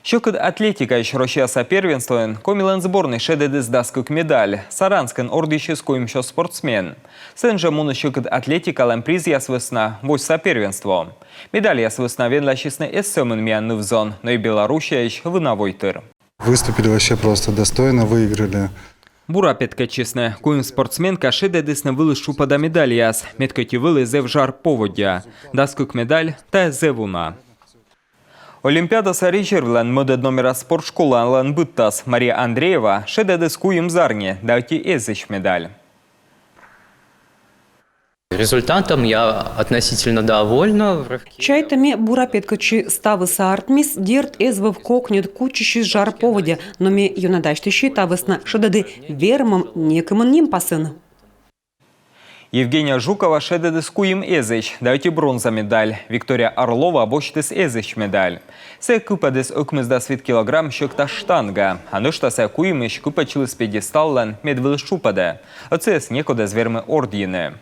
Щокыд атлетика ещё Россия сопервенствуен, комилен сборной шедеды сдаскук медаль. Саранскен ордищескуем еще спортсмен. Сын же муна щокыд атлетика лэмприз ясвысна, вось сопервенство. Медаль ясвысна венлащисны эссемен мианны в зон, но и Белоруссия еще вынавой тыр. Выступили вообще просто достойно, выиграли. Бурапетка честно, куем спортсменка шедедысна вылышу пода медаль яс. Меткоти вылызе в жар поводя. Даскук медаль та зевуна. Олимпиада саричервлен модед номера спортшкола лан быттас Мария Андреева шедедыс куем зарне дайте эзыч медаль. Результатом я относительно довольна. Чайтами бурапеткачи ставыса артмис дерт эзвов кокнет кучищи жар поводя, но ми юнадащищи тавысна шедеды вермом некомын ним пасын. Евгения Жукова шедедыс куем эзыч дайте бронза медаль. Виктория Орлова обочтыс эзыч медаль. Се купадыс окмыздас вид килограмм щекта штанга. А нышта се куем ищ купачилыс пьедесталлан медвыл шупаде. Оцес некода звермы ордины.